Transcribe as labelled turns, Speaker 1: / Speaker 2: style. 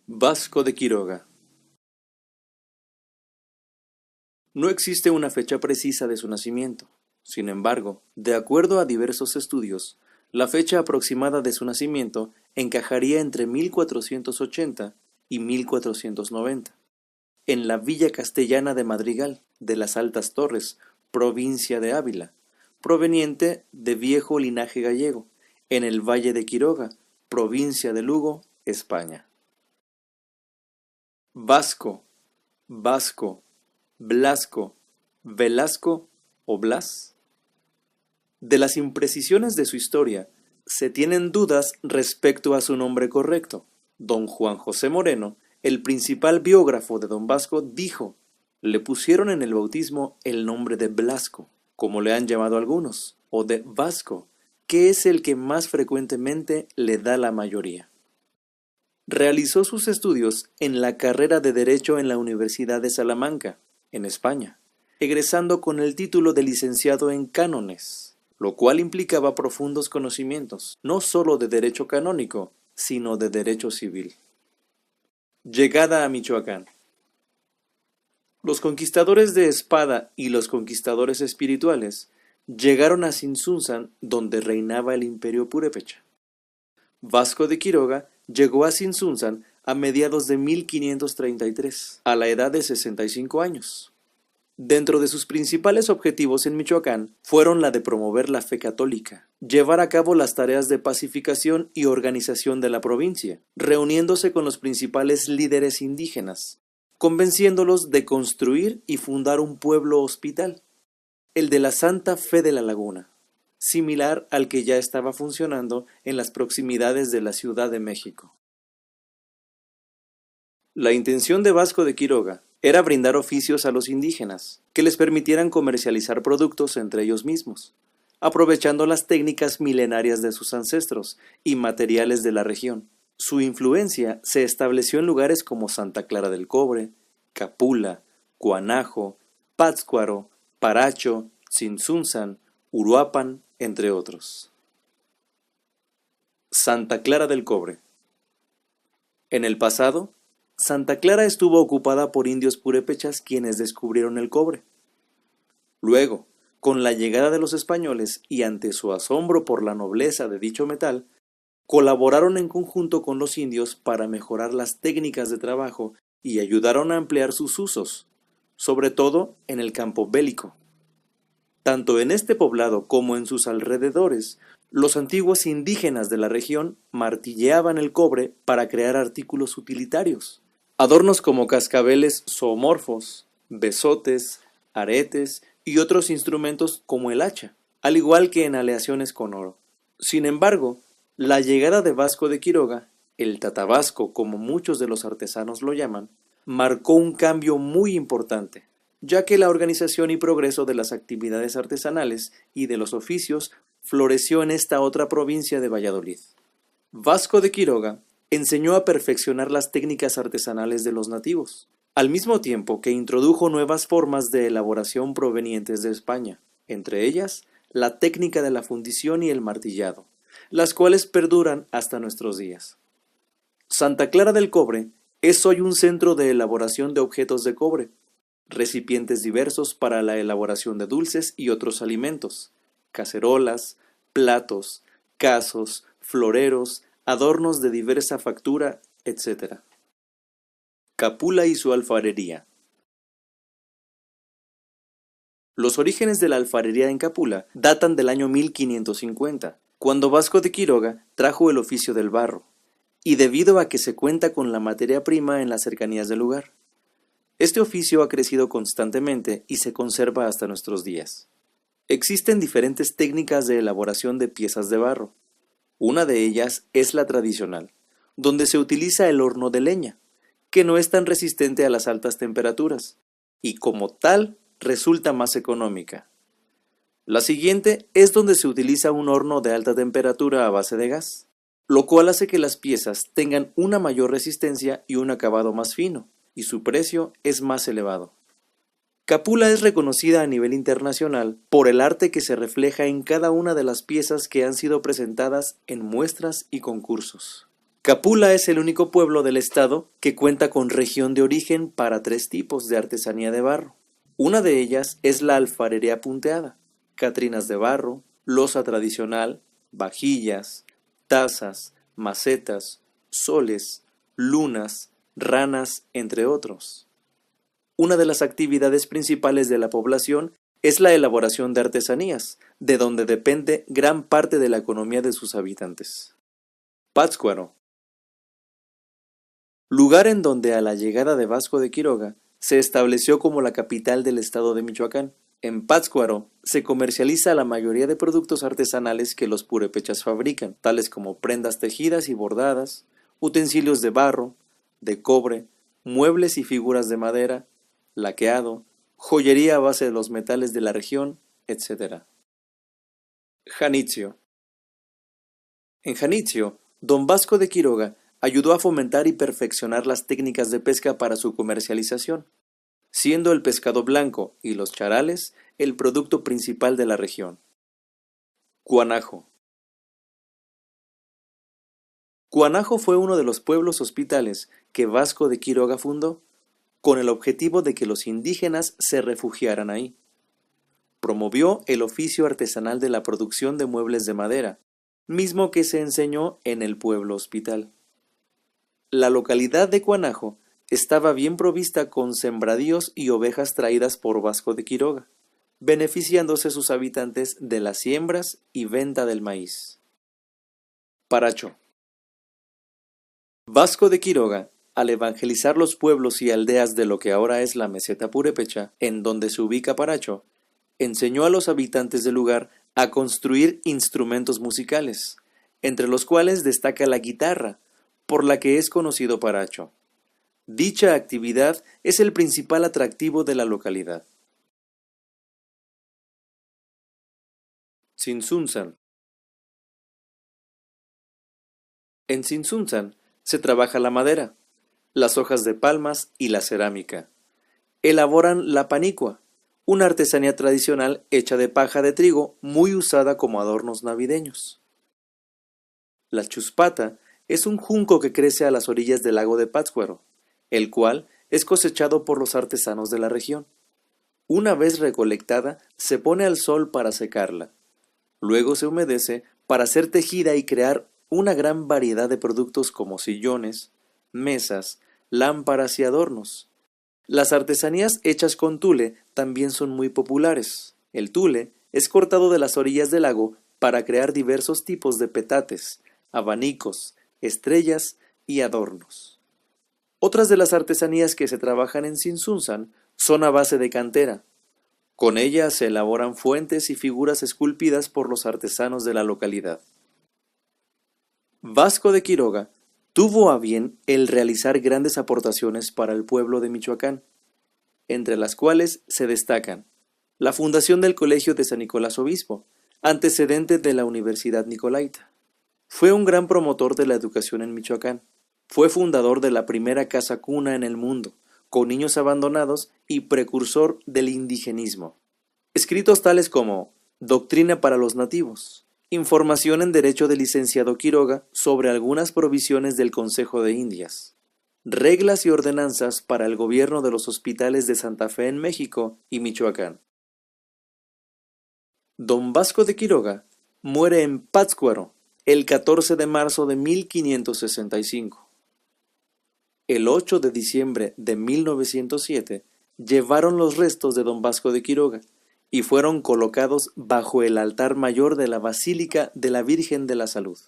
Speaker 1: Vasco de Quiroga. No existe una fecha precisa de su nacimiento. Sin embargo, de acuerdo a diversos estudios, la fecha aproximada de su nacimiento encajaría entre 1480 y 1490, en la villa castellana de Madrigal, de las Altas Torres, provincia de Ávila, proveniente de viejo linaje gallego, en el Valle de Quiroga, provincia de Lugo, España. Vasco, Vasco, Blasco, Velasco o Blas. De las imprecisiones de su historia, se tienen dudas respecto a su nombre correcto. Don Juan José Moreno, el principal biógrafo de don Vasco, dijo: le pusieron en el bautismo el nombre de Blasco, como le han llamado algunos, o de Vasco, que es el que más frecuentemente le da la mayoría. Realizó sus estudios en la carrera de Derecho en la Universidad de Salamanca, en España, egresando con el título de licenciado en cánones, lo cual implicaba profundos conocimientos, no sólo de derecho canónico, sino de derecho civil. Llegada a Michoacán. Los conquistadores de espada y los conquistadores espirituales llegaron a Tzintzuntzan, donde reinaba el imperio purépecha. Vasco de Quiroga llegó a Tzintzuntzan a mediados de 1533, a la edad de 65 años. Dentro de sus principales objetivos en Michoacán fueron la de promover la fe católica, llevar a cabo las tareas de pacificación y organización de la provincia, reuniéndose con los principales líderes indígenas, convenciéndolos de construir y fundar un pueblo hospital, el de la Santa Fe de la Laguna, similar al que ya estaba funcionando en las proximidades de la Ciudad de México. La intención de Vasco de Quiroga era brindar oficios a los indígenas, que les permitieran comercializar productos entre ellos mismos, aprovechando las técnicas milenarias de sus ancestros y materiales de la región. Su influencia se estableció en lugares como Santa Clara del Cobre, Capula, Cuanajo, Pátzcuaro, Paracho, Tzintzuntzan, Uruapan, entre otros. Santa Clara del Cobre. En el pasado, Santa Clara estuvo ocupada por indios purépechas quienes descubrieron el cobre. Luego, con la llegada de los españoles y ante su asombro por la nobleza de dicho metal, colaboraron en conjunto con los indios para mejorar las técnicas de trabajo y ayudaron a ampliar sus usos, sobre todo en el campo bélico. Tanto en este poblado como en sus alrededores, los antiguos indígenas de la región martilleaban el cobre para crear artículos utilitarios. Adornos como cascabeles zoomorfos, besotes, aretes y otros instrumentos como el hacha, al igual que en aleaciones con oro. Sin embargo, la llegada de Vasco de Quiroga, el tatabasco como muchos de los artesanos lo llaman, marcó un cambio muy importante, ya que la organización y progreso de las actividades artesanales y de los oficios floreció en esta otra provincia de Valladolid. Vasco de Quiroga enseñó a perfeccionar las técnicas artesanales de los nativos, al mismo tiempo que introdujo nuevas formas de elaboración provenientes de España, entre ellas la técnica de la fundición y el martillado, las cuales perduran hasta nuestros días. Santa Clara del Cobre es hoy un centro de elaboración de objetos de cobre, recipientes diversos para la elaboración de dulces y otros alimentos, cacerolas, platos, casos, floreros, adornos de diversa factura, etc. Capula y su alfarería. Los orígenes de la alfarería en Capula datan del año 1550, cuando Vasco de Quiroga trajo el oficio del barro, y debido a que se cuenta con la materia prima en las cercanías del lugar. Este oficio ha crecido constantemente y se conserva hasta nuestros días. Existen diferentes técnicas de elaboración de piezas de barro. Una de ellas es la tradicional, donde se utiliza el horno de leña, que no es tan resistente a las altas temperaturas, y como tal resulta más económica. La siguiente es donde se utiliza un horno de alta temperatura a base de gas, lo cual hace que las piezas tengan una mayor resistencia y un acabado más fino, y su precio es más elevado. Capula es reconocida a nivel internacional por el arte que se refleja en cada una de las piezas que han sido presentadas en muestras y concursos. Capula es el único pueblo del estado que cuenta con región de origen para 3 tipos de artesanía de barro. Una de ellas es la alfarería punteada, catrinas de barro, loza tradicional, vajillas, tazas, macetas, soles, lunas, ranas, entre otros. Una de las actividades principales de la población es la elaboración de artesanías, de donde depende gran parte de la economía de sus habitantes. Pátzcuaro. Lugar en donde a la llegada de Vasco de Quiroga se estableció como la capital del estado de Michoacán. En Pátzcuaro se comercializa la mayoría de productos artesanales que los purépechas fabrican, tales como prendas tejidas y bordadas, utensilios de barro, de cobre, muebles y figuras de madera, laqueado, joyería a base de los metales de la región, etc. Janitzio. En Janitzio, don Vasco de Quiroga ayudó a fomentar y perfeccionar las técnicas de pesca para su comercialización, siendo el pescado blanco y los charales el producto principal de la región. Cuanajo. Cuanajo fue uno de los pueblos hospitales que Vasco de Quiroga fundó, con el objetivo de que los indígenas se refugiaran ahí. Promovió el oficio artesanal de la producción de muebles de madera, mismo que se enseñó en el pueblo hospital. La localidad de Cuanajo estaba bien provista con sembradíos y ovejas traídas por Vasco de Quiroga, beneficiándose sus habitantes de las siembras y venta del maíz. Paracho. Vasco de Quiroga, al evangelizar los pueblos y aldeas de lo que ahora es la meseta purépecha, en donde se ubica Paracho, enseñó a los habitantes del lugar a construir instrumentos musicales, entre los cuales destaca la guitarra, por la que es conocido Paracho. Dicha actividad es el principal atractivo de la localidad. Tzintzuntzan. En Tzintzuntzan se trabaja la madera, las hojas de palmas y la cerámica. Elaboran la panicua, una artesanía tradicional hecha de paja de trigo muy usada como adornos navideños. La chuspata es un junco que crece a las orillas del lago de Pátzcuaro, el cual es cosechado por los artesanos de la región. Una vez recolectada, se pone al sol para secarla. Luego se humedece para ser tejida y crear una gran variedad de productos como sillones, mesas, lámparas y adornos. Las artesanías hechas con tule también son muy populares. El tule es cortado de las orillas del lago para crear diversos tipos de petates, abanicos, estrellas y adornos. Otras de las artesanías que se trabajan en Tzintzuntzan son a base de cantera. Con ella se elaboran fuentes y figuras esculpidas por los artesanos de la localidad. Vasco de Quiroga tuvo a bien el realizar grandes aportaciones para el pueblo de Michoacán, entre las cuales se destacan la fundación del Colegio de San Nicolás Obispo, antecedente de la Universidad Nicolaita. Fue un gran promotor de la educación en Michoacán. Fue fundador de la primera casa cuna en el mundo, con niños abandonados y precursor del indigenismo. Escritos tales como Doctrina para los nativos, Información en Derecho del licenciado Quiroga sobre algunas provisiones del Consejo de Indias, Reglas y ordenanzas para el gobierno de los hospitales de Santa Fe en México y Michoacán. Don Vasco de Quiroga muere en Pátzcuaro el 14 de marzo de 1565. El 8 de diciembre de 1907 llevaron los restos de don Vasco de Quiroga y fueron colocados bajo el altar mayor de la Basílica de la Virgen de la Salud.